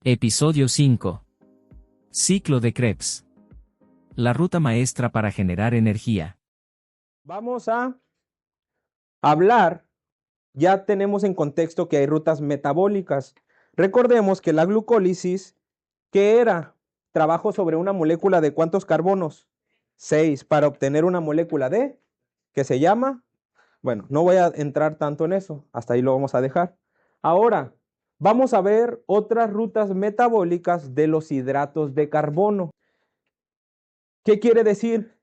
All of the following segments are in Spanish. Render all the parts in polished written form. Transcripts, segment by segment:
Episodio 5. Ciclo de Krebs. La ruta maestra para generar energía. Vamos a hablar, ya tenemos en contexto que hay rutas metabólicas. Recordemos que la glucólisis, ¿qué era? Trabajo sobre una molécula de ¿cuántos carbonos? 6, para obtener una molécula de, ¿qué se llama? Bueno, no voy a entrar tanto en eso, hasta ahí lo vamos a dejar. Ahora, vamos a ver otras rutas metabólicas de los hidratos de carbono. ¿Qué quiere decir?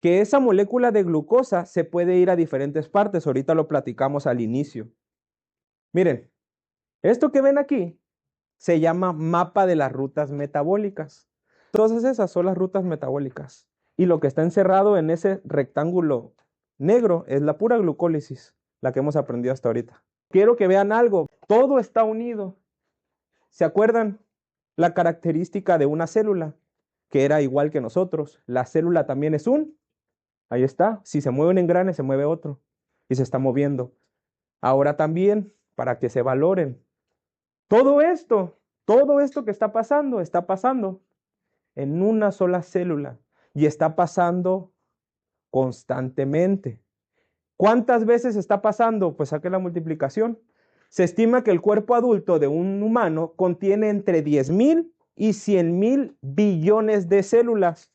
Que esa molécula de glucosa se puede ir a diferentes partes. Ahorita lo platicamos al inicio. Miren, esto que ven aquí se llama mapa de las rutas metabólicas. Todas esas son las rutas metabólicas. Y lo que está encerrado en ese rectángulo negro es la pura glucólisis, la que hemos aprendido hasta ahorita. Quiero que vean algo. Todo está unido. ¿Se acuerdan la característica de una célula? Que era igual que nosotros. La célula también es un... Ahí está. Si se mueve un engrane, se mueve otro. Y se está moviendo. Ahora también, para que se valoren. Todo esto que está pasando en una sola célula. Y está pasando constantemente. ¿Cuántas veces está pasando? Pues saque la multiplicación. Se estima que el cuerpo adulto de un humano contiene entre 10,000 y 100,000 billones de células.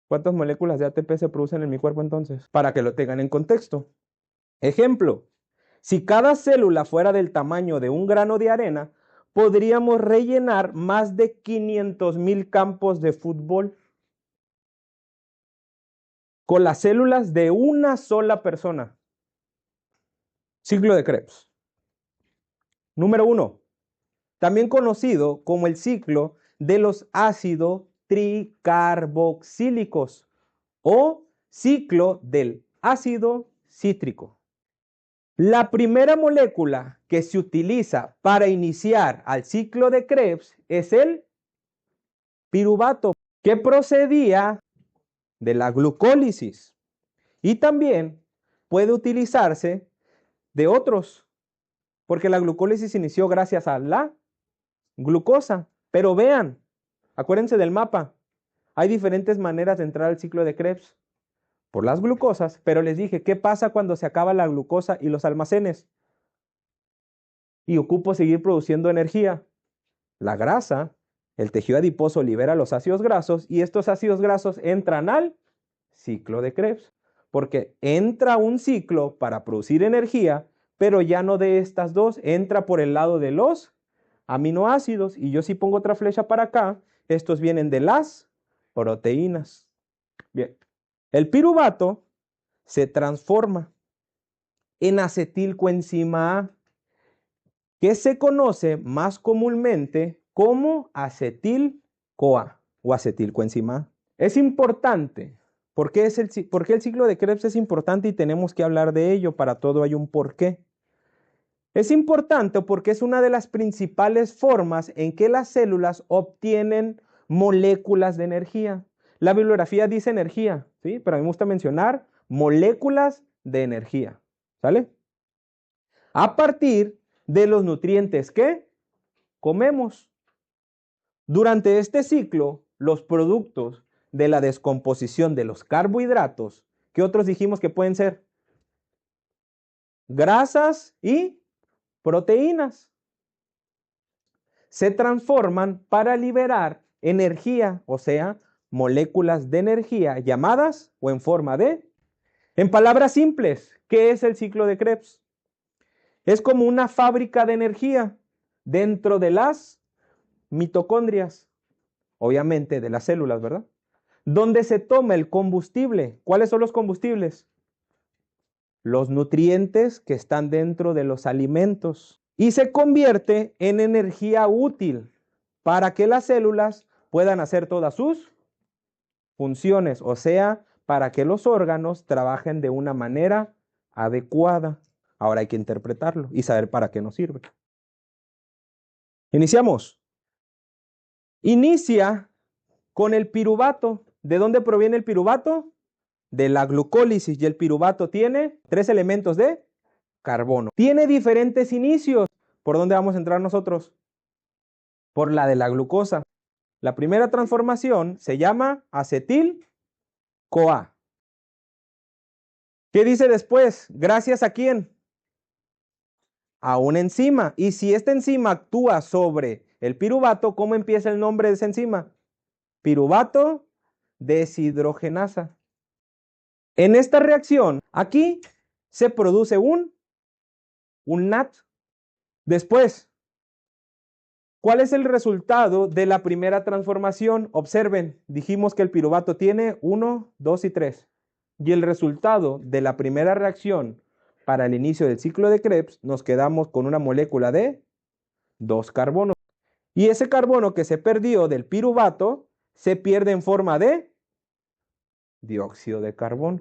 ¿Cuántas moléculas de ATP se producen en mi cuerpo entonces? Para que lo tengan en contexto. Ejemplo, si cada célula fuera del tamaño de un grano de arena, podríamos rellenar más de 500,000 campos de fútbol con las células de una sola persona. Ciclo de Krebs. Número 1. También conocido como el ciclo de los ácidos tricarboxílicos o ciclo del ácido cítrico. La primera molécula que se utiliza para iniciar al ciclo de Krebs es el piruvato, que procedía de la glucólisis y también puede utilizarse de otros, porque la glucólisis inició gracias a la glucosa. Pero vean, acuérdense del mapa, hay diferentes maneras de entrar al ciclo de Krebs por las glucosas, pero les dije, ¿qué pasa cuando se acaba la glucosa y los almacenes? Y ocupo seguir produciendo energía. La grasa, el tejido adiposo libera los ácidos grasos y estos ácidos grasos entran al ciclo de Krebs, porque entra un ciclo para producir energía, pero ya no de estas dos, entra por el lado de los aminoácidos. Y yo si pongo otra flecha para acá, estos vienen de las proteínas. Bien, el piruvato se transforma en acetilcoenzima A, que se conoce más comúnmente como acetil-CoA o acetilcoenzima A. Es importante. ¿Por qué el ciclo de Krebs es importante y tenemos que hablar de ello? Para todo hay un porqué. Es importante porque es una de las principales formas en que las células obtienen moléculas de energía. La bibliografía dice energía, ¿sí? Pero a mí me gusta mencionar moléculas de energía, ¿sale? A partir de los nutrientes que comemos. Durante este ciclo, los productos de la descomposición de los carbohidratos, ¿qué otros dijimos que pueden ser? Grasas y proteínas. Se transforman para liberar energía, o sea, moléculas de energía llamadas o en forma de... En palabras simples, ¿qué es el ciclo de Krebs? Es como una fábrica de energía dentro de las mitocondrias, obviamente de las células, ¿verdad? Donde se toma el combustible. ¿Cuáles son los combustibles? Los nutrientes que están dentro de los alimentos. Y se convierte en energía útil para que las células puedan hacer todas sus funciones, o sea, para que los órganos trabajen de una manera adecuada. Ahora hay que interpretarlo y saber para qué nos sirve. Iniciamos. Inicia con el piruvato. ¿De dónde proviene el piruvato? De la glucólisis. Y el piruvato tiene 3 elementos de carbono. Tiene diferentes inicios. ¿Por dónde vamos a entrar nosotros? por la de la glucosa. La primera transformación se llama acetil-CoA. ¿Qué dice después? ¿Gracias a quién? A una enzima. Y si esta enzima actúa sobre el piruvato, ¿cómo empieza el nombre de esa enzima? Piruvato deshidrogenasa. En esta reacción, aquí se produce un NAT. Después, ¿cuál es el resultado de la primera transformación? Observen, dijimos que el piruvato tiene 1, 2 y 3. Y el resultado de la primera reacción para el inicio del ciclo de Krebs, nos quedamos con una molécula de 2 carbonos. Y ese carbono que se perdió del piruvato se pierde en forma de dióxido de carbono.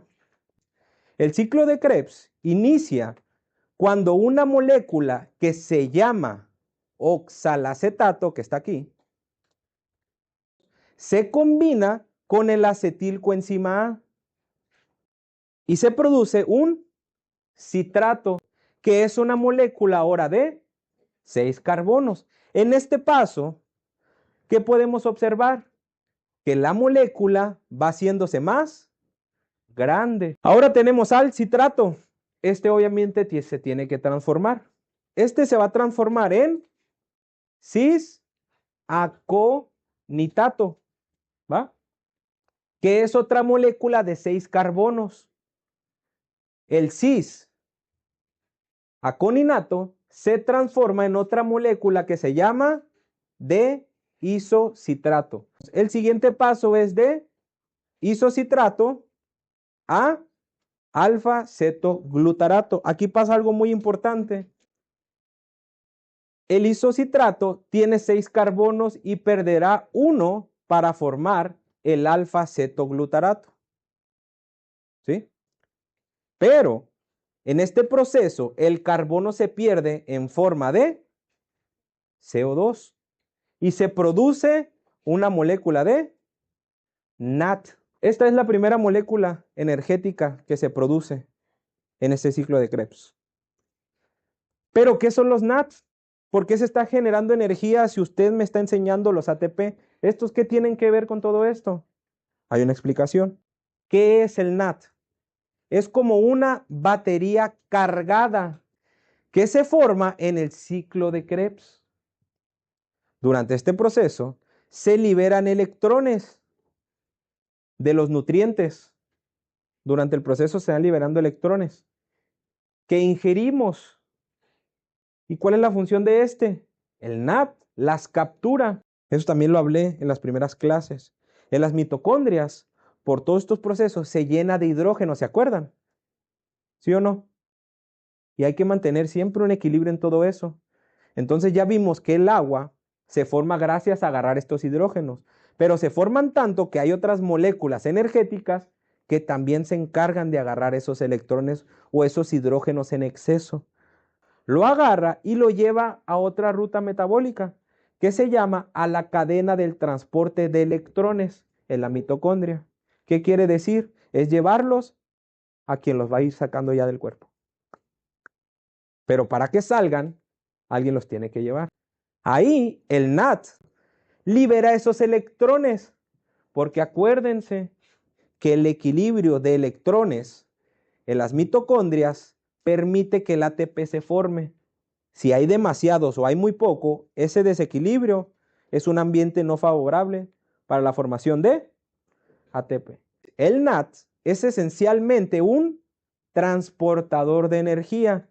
El ciclo de Krebs inicia cuando una molécula que se llama oxalacetato, que está aquí, se combina con el acetilcoenzima A y se produce un citrato, que es una molécula ahora de 6 carbonos. En este paso, ¿qué podemos observar? Que la molécula va haciéndose más grande. Ahora tenemos al citrato. Este obviamente se tiene que transformar. Este se va a transformar en cis-aconitato, ¿va? Que es otra molécula de 6 carbonos. El cis-aconinato se transforma en otra molécula que se llama de-isocitrato. El siguiente paso es de isocitrato a alfa-cetoglutarato. Aquí pasa algo muy importante. El isocitrato tiene 6 carbonos y perderá 1 para formar el alfa-cetoglutarato. ¿Sí? Pero en este proceso el carbono se pierde en forma de CO2 y se produce una molécula de NAT. Esta es la primera molécula energética que se produce en este ciclo de Krebs. ¿Pero qué son los NATs? ¿Por qué se está generando energía si usted me está enseñando los ATP? ¿Estos qué tienen que ver con todo esto? Hay una explicación. ¿Qué es el NAT? Es como una batería cargada que se forma en el ciclo de Krebs. Durante este proceso se liberan electrones de los nutrientes. Durante el proceso se van liberando electrones que ingerimos. ¿Y cuál es la función de este? El NAT las captura. Eso también lo hablé en las primeras clases. En las mitocondrias, por todos estos procesos, se llena de hidrógeno, ¿se acuerdan? ¿Sí o no? Y hay que mantener siempre un equilibrio en todo eso. Entonces ya vimos que el agua se forma gracias a agarrar estos hidrógenos, pero se forman tanto que hay otras moléculas energéticas que también se encargan de agarrar esos electrones o esos hidrógenos en exceso. Lo agarra y lo lleva a otra ruta metabólica que se llama a la cadena del transporte de electrones en la mitocondria. ¿Qué quiere decir? Es llevarlos a quien los va a ir sacando ya del cuerpo. Pero para que salgan, alguien los tiene que llevar. Ahí el NAT libera esos electrones, porque acuérdense que el equilibrio de electrones en las mitocondrias permite que el ATP se forme. Si hay demasiados o hay muy poco, ese desequilibrio es un ambiente no favorable para la formación de ATP. El NAT es esencialmente un transportador de energía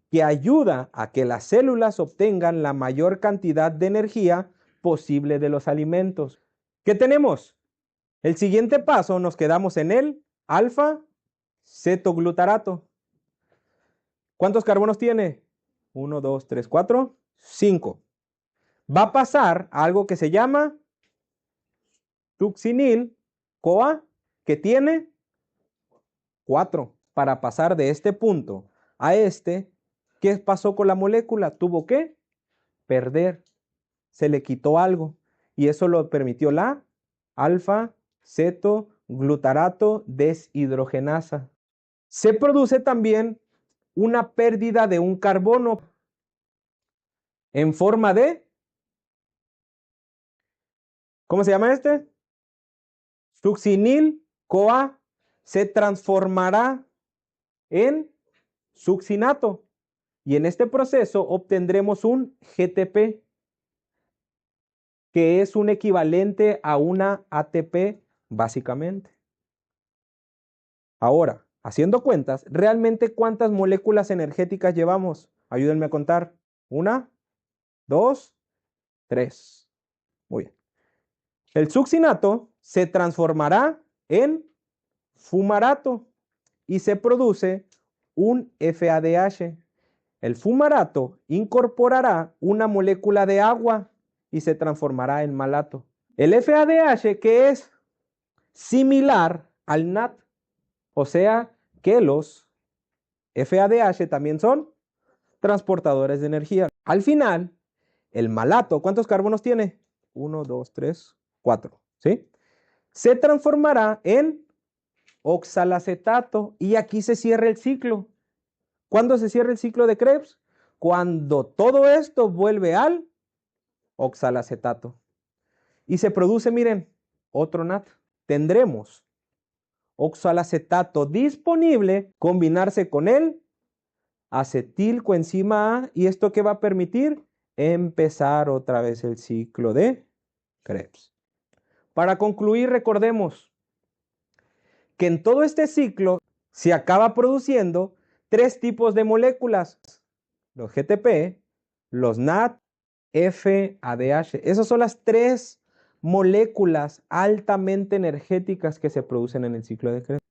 que ayuda a que las células obtengan la mayor cantidad de energía posible de los alimentos. ¿Qué tenemos? El siguiente paso nos quedamos en el alfa-cetoglutarato. ¿Cuántos carbonos tiene? 1, 2, 3, 4, 5. Va a pasar a algo que se llama succinil-CoA, que tiene 4. Para pasar de este punto a este, ¿qué pasó con la molécula? Tuvo que perder. Se le quitó algo. Y eso lo permitió la alfa-cetoglutarato deshidrogenasa. Se produce también una pérdida de un carbono en forma de ¿Cómo se llama este? Succinil-CoA se transformará en succinato y en este proceso obtendremos un GTP, que es un equivalente a una ATP básicamente. Ahora, haciendo cuentas, ¿realmente cuántas moléculas energéticas llevamos? Ayúdenme a contar. 1, 2, 3. Muy bien. El succinato se transformará en fumarato y se produce un FADH. El fumarato incorporará una molécula de agua y se transformará en malato. El FADH, que es similar al NAT, o sea que los FADH también son transportadores de energía. Al final, el malato, ¿cuántos carbonos tiene? 1, 2, 3, 4, ¿sí? Se transformará en oxalacetato y aquí se cierra el ciclo. ¿Cuándo se cierra el ciclo de Krebs? Cuando todo esto vuelve al oxalacetato. Y se produce, miren, otro NAT. Tendremos oxalacetato disponible, combinarse con el acetilcoenzima A. ¿Y esto qué va a permitir? Empezar otra vez el ciclo de Krebs. Para concluir, recordemos que en todo este ciclo se acaba produciendo 3 tipos de moléculas. Los GTP, los NAT, FADH. Esas son las 3 moléculas altamente energéticas que se producen en el ciclo de Krebs.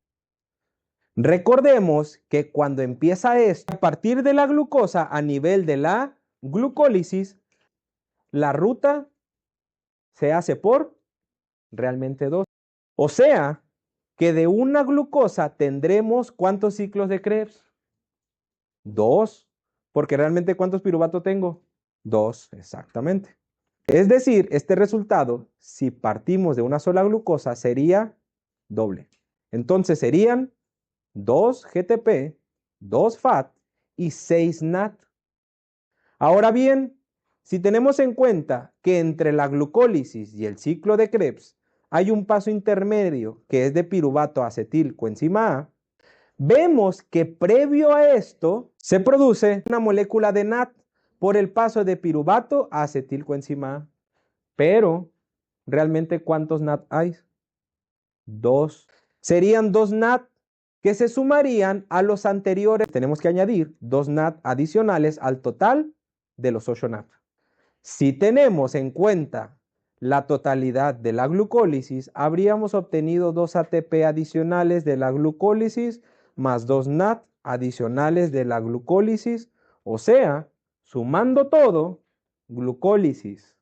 Recordemos que cuando empieza esto, a partir de la glucosa a nivel de la glucólisis, la ruta se hace por realmente 2. O sea, que de una glucosa tendremos ¿cuántos ciclos de Krebs? 2. Porque realmente ¿cuántos piruvato tengo? 2, exactamente. Es decir, este resultado, si partimos de una sola glucosa, sería doble. Entonces serían 2 GTP, 2 FAT y 6 NAT. Ahora bien, si tenemos en cuenta que entre la glucólisis y el ciclo de Krebs hay un paso intermedio que es de piruvato a acetilcoenzima A, vemos que previo a esto se produce una molécula de NAT por el paso de piruvato a acetilcoenzima A. Pero, ¿realmente cuántos NAT hay? 2. Serían 2 NAT que se sumarían a los anteriores. Tenemos que añadir 2 NAT adicionales al total de los 8 NAT. Si tenemos en cuenta la totalidad de la glucólisis, habríamos obtenido 2 ATP adicionales de la glucólisis más 2 NAT adicionales de la glucólisis, o sea, sumando todo, glucólisis,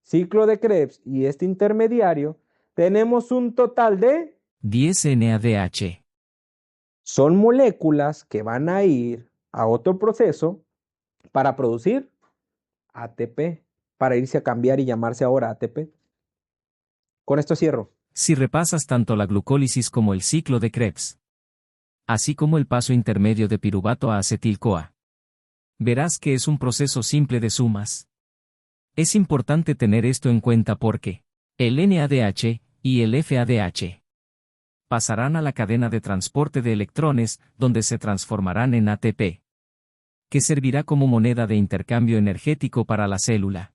ciclo de Krebs y este intermediario, tenemos un total de 10 NADH. Son moléculas que van a ir a otro proceso para producir ATP, para irse a cambiar y llamarse ahora ATP. Con esto cierro. Si repasas tanto la glucólisis como el ciclo de Krebs, así como el paso intermedio de piruvato a acetil-CoA, verás que es un proceso simple de sumas. Es importante tener esto en cuenta porque el NADH y el FADH pasarán a la cadena de transporte de electrones, donde se transformarán en ATP, que servirá como moneda de intercambio energético para la célula.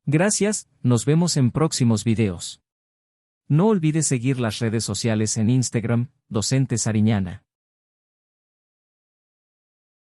Gracias, nos vemos en próximos videos. No olvides seguir las redes sociales en Instagram, Docente Sariñana.